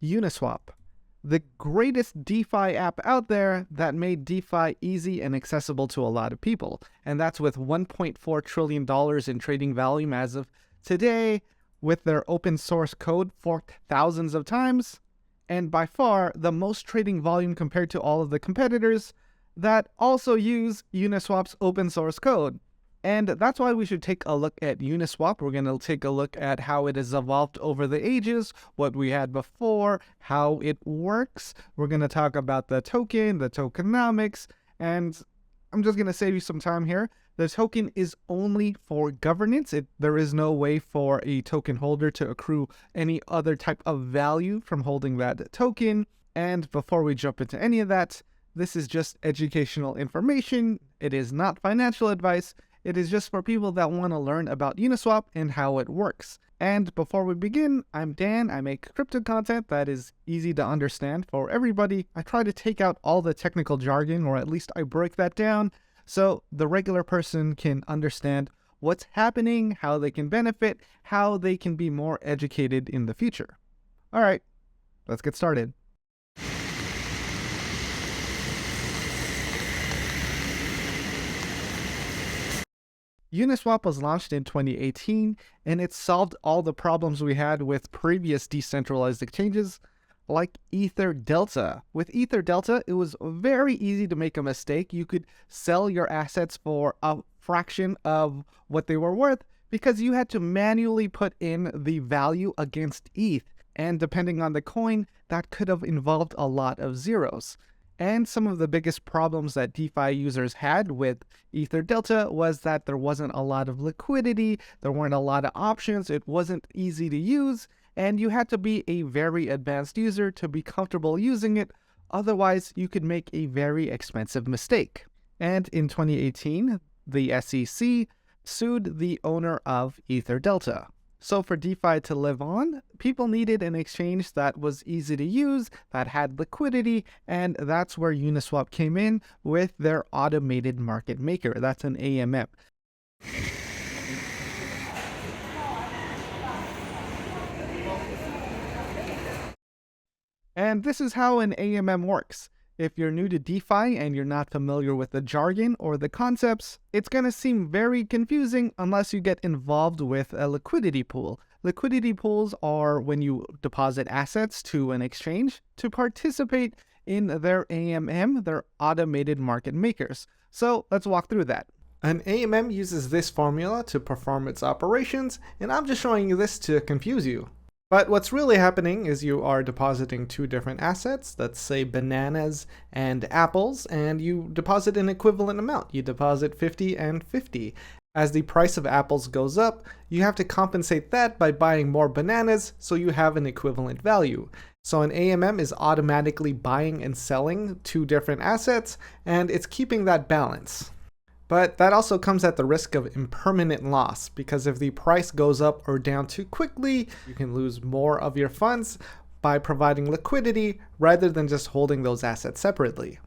Uniswap, the greatest DeFi app out there that made DeFi easy and accessible to a lot of people. And that's with $1.4 trillion in trading volume as of today, with their open source code forked thousands of times, and by far the most trading volume compared to all of the competitors that also use Uniswap's open source code. And that's why we should take a look at Uniswap. We're going to take a look at how it has evolved over the ages, what we had before, how it works. We're going to talk about the token, the tokenomics, and I'm just going to save you some time here. The token is only for governance. There is no way for a token holder to accrue any other type of value from holding that token. And before we jump into any of that, this is just educational information. It is not financial advice. It is just for people that want to learn about Uniswap and how it works. And before we begin, I'm Dan. I make crypto content that is easy to understand for everybody. I try to take out all the technical jargon, or at least I break that down, so the regular person can understand what's happening, how they can benefit, how they can be more educated in the future. All right, let's get started. Uniswap was launched in 2018, and it solved all the problems we had with previous decentralized exchanges, like Ether Delta. With Ether Delta, it was very easy to make a mistake. You could sell your assets for a fraction of what they were worth because you had to manually put in the value against ETH, and depending on the coin, that could have involved a lot of zeros. And some of the biggest problems that DeFi users had with Ether Delta was that there wasn't a lot of liquidity, there weren't a lot of options, it wasn't easy to use, and you had to be a very advanced user to be comfortable using it. Otherwise, you could make a very expensive mistake. And in 2018, the SEC sued the owner of Ether Delta. So for DeFi to live on, people needed an exchange that was easy to use, that had liquidity, and that's where Uniswap came in with their automated market maker. That's an AMM. And this is how an AMM works. If you're new to DeFi and you're not familiar with the jargon or the concepts, it's going to seem very confusing unless you get involved with a liquidity pool. Liquidity pools are when you deposit assets to an exchange to participate in their AMM, their automated market makers. So let's walk through that. An AMM uses this formula to perform its operations, and I'm just showing you this to confuse you. But what's really happening is you are depositing two different assets, let's say bananas and apples, and you deposit an equivalent amount. You deposit 50 and 50. As the price of apples goes up, you have to compensate that by buying more bananas so you have an equivalent value. So an AMM is automatically buying and selling two different assets, and it's keeping that balance. But that also comes at the risk of impermanent loss, because if the price goes up or down too quickly, you can lose more of your funds by providing liquidity rather than just holding those assets separately.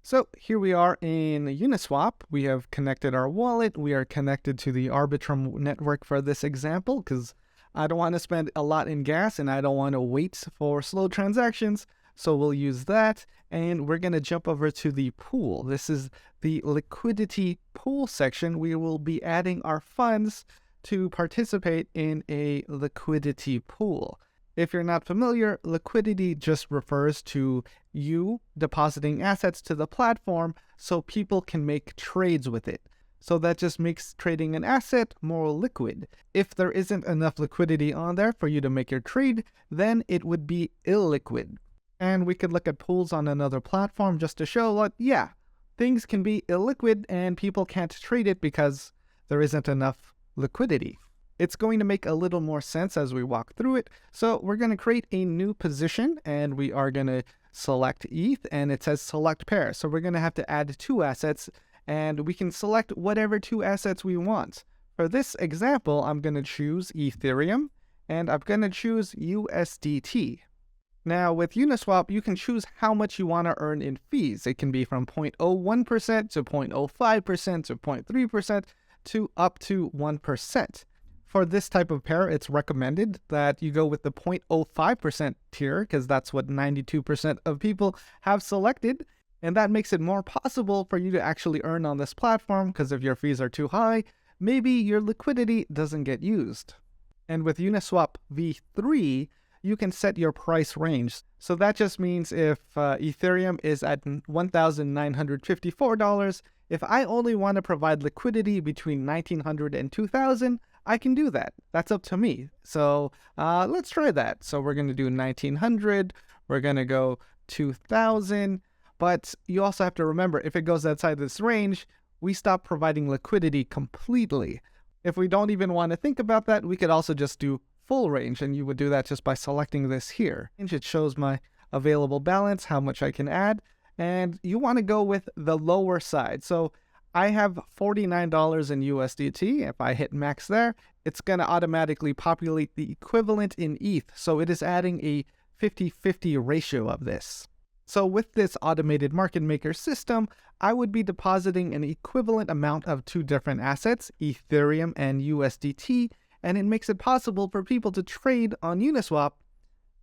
So here we are in Uniswap. We have connected our wallet. We are connected to the Arbitrum network for this example, because I don't want to spend a lot in gas and I don't want to wait for slow transactions. So we'll use that, and we're going to jump over to the pool. This is the liquidity pool section. We will be adding our funds to participate in a liquidity pool. If you're not familiar, liquidity just refers to you depositing assets to the platform so people can make trades with it. So that just makes trading an asset more liquid. If there isn't enough liquidity on there for you to make your trade, then it would be illiquid. And we could look at pools on another platform just to show that, yeah, things can be illiquid and people can't trade it because there isn't enough liquidity. It's going to make a little more sense as we walk through it. So we're going to create a new position, and we are going to select ETH, and it says select pair. So we're going to have to add two assets, and we can select whatever two assets we want. For this example, I'm going to choose Ethereum, and I'm going to choose USDT. Now, with Uniswap, you can choose how much you want to earn in fees. It can be from 0.01% to 0.05% to 0.3%, to up to 1%. For this type of pair, it's recommended that you go with the 0.05% tier because that's what 92% of people have selected. And that makes it more possible for you to actually earn on this platform because if your fees are too high, maybe your liquidity doesn't get used. And with Uniswap V3, you can set your price range. So that just means if Ethereum is at $1,954, if I only want to provide liquidity between $1,900 and $2,000, I can do that. That's up to me. So let's try that. So we're going to do 1,900. We're going to go 2,000. But you also have to remember, if it goes outside this range, we stop providing liquidity completely. If we don't even want to think about that, we could also just do full range, and you would do that just by selecting this here. It shows my available balance, how much I can add, and you want to go with the lower side. So I have $49 in USDT. If I hit max there, it's going to automatically populate the equivalent in ETH. So it is adding a 50-50 ratio of this. So with this automated market maker system, I would be depositing an equivalent amount of two different assets, Ethereum and USDT, and it makes it possible for people to trade on Uniswap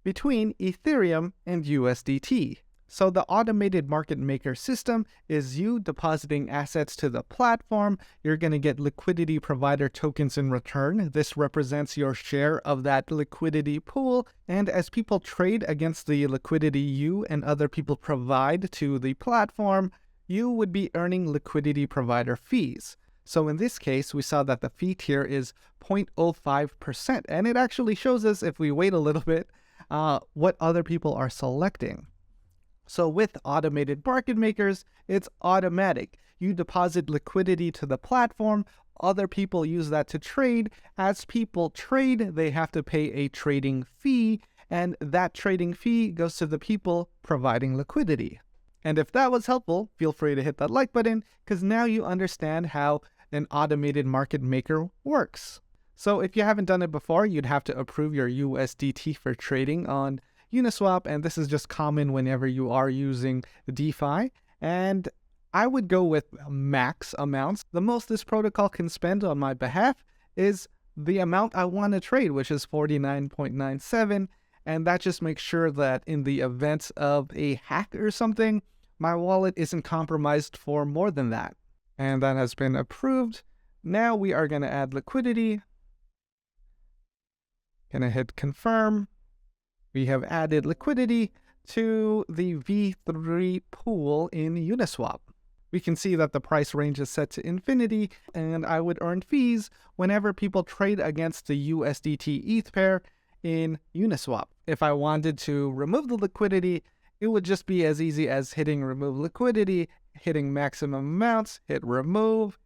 between Ethereum and USDT. So the automated market maker system is you depositing assets to the platform. You're going to get liquidity provider tokens in return. This represents your share of that liquidity pool. And as people trade against the liquidity you and other people provide to the platform, you would be earning liquidity provider fees. So in this case, we saw that the fee tier is 0.05%. And it actually shows us, if we wait a little bit, what other people are selecting. So with automated market makers, it's automatic. You deposit liquidity to the platform. Other people use that to trade. As people trade, they have to pay a trading fee, and that trading fee goes to the people providing liquidity. And if that was helpful, feel free to hit that like button, because now you understand how an automated market maker works. So if you haven't done it before, you'd have to approve your USDT for trading on Uniswap, and this is just common whenever you are using DeFi. And I would go with max amounts. The most this protocol can spend on my behalf is the amount I want to trade, which is 49.97. And that just makes sure that in the event of a hack or something, my wallet isn't compromised for more than that. And that has been approved. Now we are going to add liquidity. Gonna hit confirm. We have added liquidity to the V3 pool in Uniswap. We can see that the price range is set to infinity, and I would earn fees whenever people trade against the USDT ETH pair in Uniswap. If I wanted to remove the liquidity, it would just be as easy as hitting remove liquidity, hitting maximum amounts, hit remove,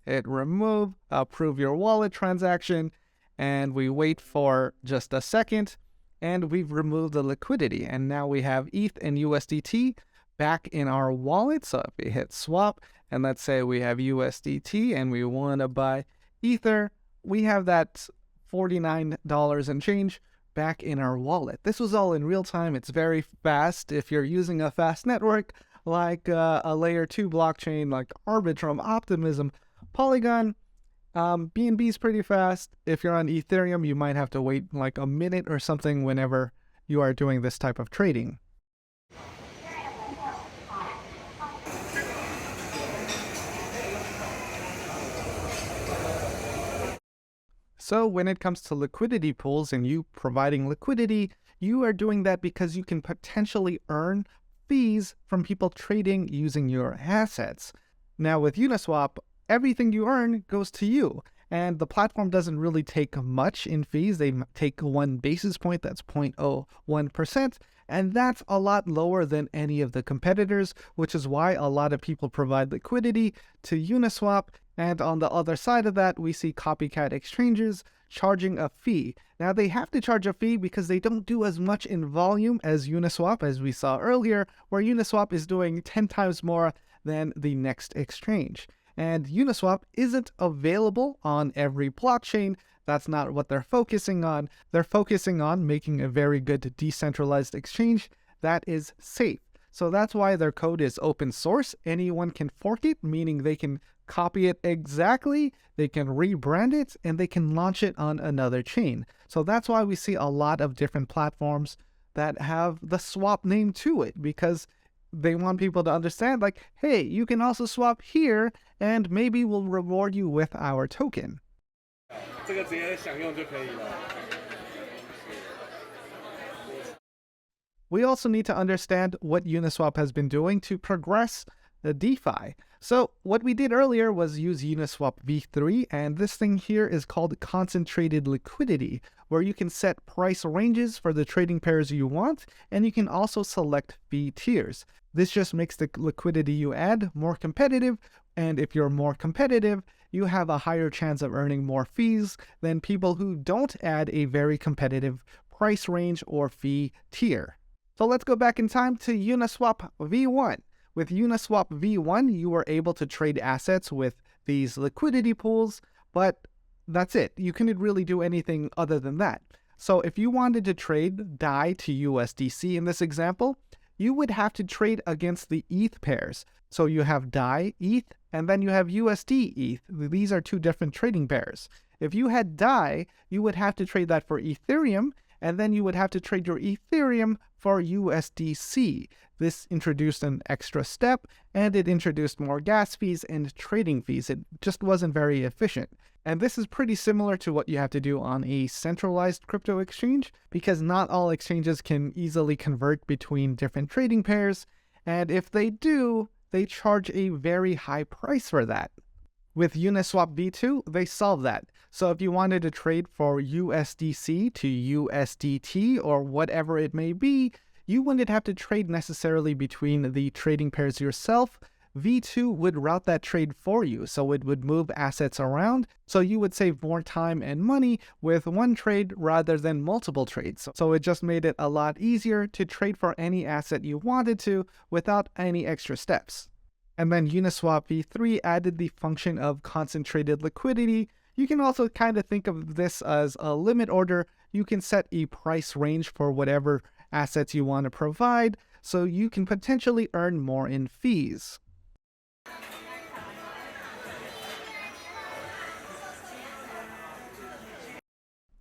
approve your wallet transaction, and we wait for just a second, and we've removed the liquidity. And now we have ETH and USDT back in our wallet. So if we hit swap, and let's say we have USDT and we want to buy Ether, we have that $49 and change back in our wallet. This was all in real time. It's very fast. If you're using a fast network like a layer 2 blockchain like Arbitrum, Optimism, Polygon, BNB is pretty fast. If you're on Ethereum, you might have to wait like a minute or something whenever you are doing this type of trading. So when it comes to liquidity pools and you providing liquidity, you are doing that because you can potentially earn fees from people trading using your assets. Now with Uniswap, everything you earn goes to you, and the platform doesn't really take much in fees. They take 1 basis point, that's 0.01%, and that's a lot lower than any of the competitors, which is why a lot of people provide liquidity to Uniswap. And on the other side of that, we see copycat exchanges charging a fee. Now they have to charge a fee because they don't do as much in volume as Uniswap, as we saw earlier, where Uniswap is doing 10 times more than the next exchange. And Uniswap isn't available on every blockchain. That's not what they're focusing on. They're focusing on making a very good decentralized exchange that is safe. So that's why their code is open source. Anyone can fork it, meaning they can copy it exactly, they can rebrand it, and they can launch it on another chain. So that's why we see a lot of different platforms that have the swap name to it, because they want people to understand, like, hey, you can also swap here, and maybe we'll reward you with our token. We also need to understand what Uniswap has been doing to progress the DeFi. So what we did earlier was use Uniswap V3, and this thing here is called concentrated liquidity, where you can set price ranges for the trading pairs you want, and you can also select fee tiers. This just makes the liquidity you add more competitive, and if you're more competitive, you have a higher chance of earning more fees than people who don't add a very competitive price range or fee tier. So let's go back in time to Uniswap V1. With Uniswap V1, you were able to trade assets with these liquidity pools, but that's it. You couldn't really do anything other than that. So if you wanted to trade DAI to USDC in this example, you would have to trade against the ETH pairs. So you have DAI, ETH, and then you have USD, ETH. These are two different trading pairs. If you had DAI, you would have to trade that for Ethereum, and then you would have to trade your Ethereum for USDC. This introduced an extra step, and it introduced more gas fees and trading fees. It just wasn't very efficient. And this is pretty similar to what you have to do on a centralized crypto exchange, because not all exchanges can easily convert between different trading pairs, and if they do, they charge a very high price for that. With Uniswap V2, they solve that. So if you wanted to trade for USDC to USDT or whatever it may be, you wouldn't have to trade necessarily between the trading pairs yourself. V2 would route that trade for you, so it would move assets around, so you would save more time and money with one trade rather than multiple trades. So it just made it a lot easier to trade for any asset you wanted to without any extra steps. And then Uniswap V3 added the function of concentrated liquidity. You can also kind of think of this as a limit order. You can set a price range for whatever assets you want to provide, so you can potentially earn more in fees.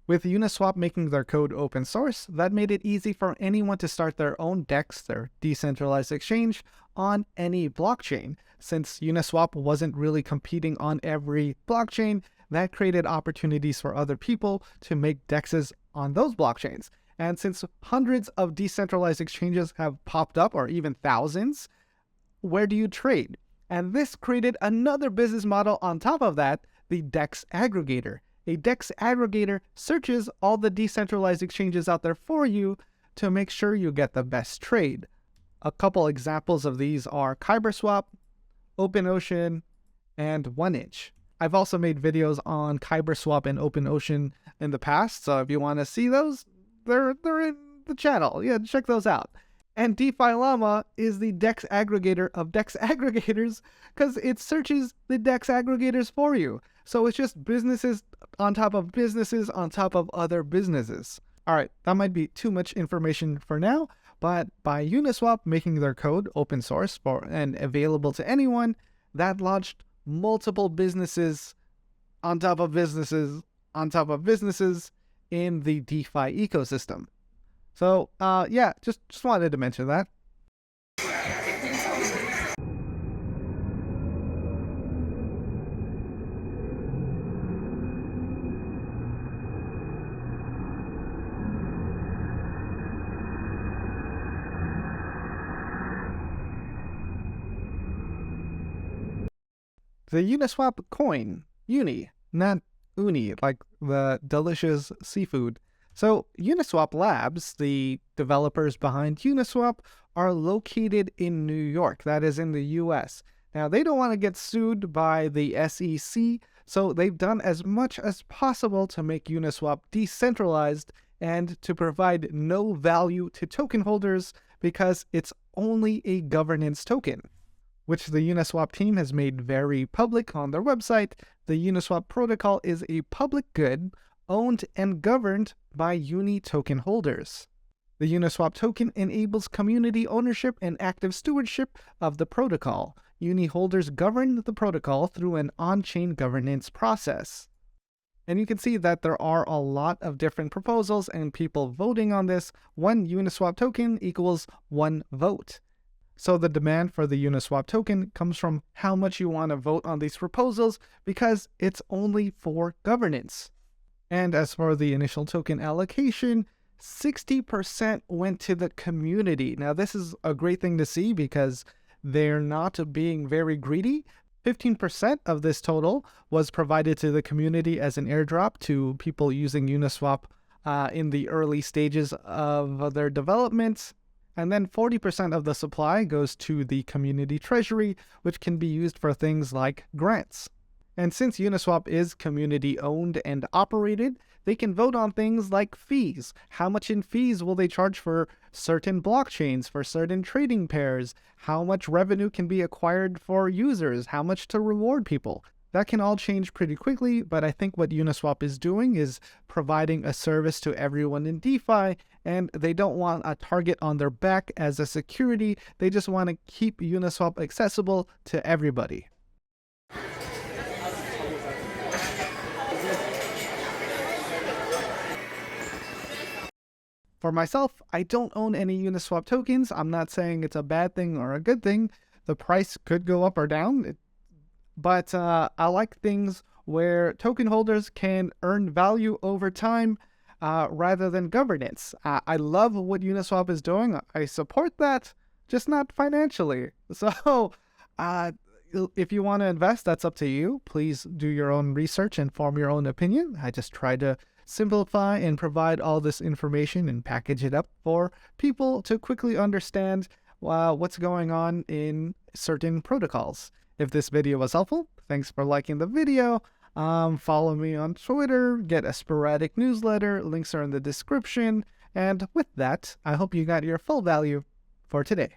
With Uniswap making their code open source, that made it easy for anyone to start their own DEX, their decentralized exchange, on any blockchain. Since Uniswap wasn't really competing on every blockchain, that created opportunities for other people to make DEXs on those blockchains. And since hundreds of decentralized exchanges have popped up, or even thousands, where do you trade? And this created another business model on top of that, the DEX aggregator. A DEX aggregator searches all the decentralized exchanges out there for you to make sure you get the best trade. A couple examples of these are KyberSwap, OpenOcean, and 1inch. I've also made videos on KyberSwap and OpenOcean in the past, so if you want to see those, they're in the channel. Yeah, check those out. And DeFi Llama is the DEX aggregator of DEX aggregators because it searches the DEX aggregators for you. So it's just businesses on top of businesses on top of other businesses. All right, that might be too much information for now, but by Uniswap making their code open source and available to anyone, that launched multiple businesses on top of businesses on top of businesses in the DeFi ecosystem. So yeah, just wanted to mention that. The Uniswap coin, Uni, not Uni, like the delicious seafood. So Uniswap Labs, the developers behind Uniswap, are located in New York, that is in the US. Now, they don't want to get sued by the SEC, so they've done as much as possible to make Uniswap decentralized and to provide no value to token holders because it's only a governance token, which the Uniswap team has made very public on their website. The Uniswap protocol is a public good owned and governed by Uni token holders. The Uniswap token enables community ownership and active stewardship of the protocol. Uni holders govern the protocol through an on-chain governance process. And you can see that there are a lot of different proposals and people voting on this. One Uniswap token equals one vote. So the demand for the Uniswap token comes from how much you want to vote on these proposals, because it's only for governance. And as for the initial token allocation, 60% went to the community. Now this is a great thing to see because they're not being very greedy. 15% of this total was provided to the community as an airdrop to people using Uniswap in the early stages of their development. And then 40% of the supply goes to the community treasury, which can be used for things like grants. And since Uniswap is community owned and operated, they can vote on things like fees. How much in fees will they charge for certain blockchains, for certain trading pairs? How much revenue can be acquired for users? How much to reward people? That can all change pretty quickly, but I think what Uniswap is doing is providing a service to everyone in DeFi, and they don't want a target on their back as a security. They just want to keep Uniswap accessible to everybody. For myself, I don't own any Uniswap tokens. I'm not saying it's a bad thing or a good thing. The price could go up or down, but I like things where token holders can earn value over time rather than governance. I love what Uniswap is doing. I support that, just not financially. So if you want to invest, that's up to you. Please do your own research and form your own opinion. I just try to simplify and provide all this information and package it up for people to quickly understand what's going on in certain protocols. If this video was helpful, thanks for liking the video. Follow me on Twitter, get a sporadic newsletter, links are in the description. And with that, I hope you got your full value for today.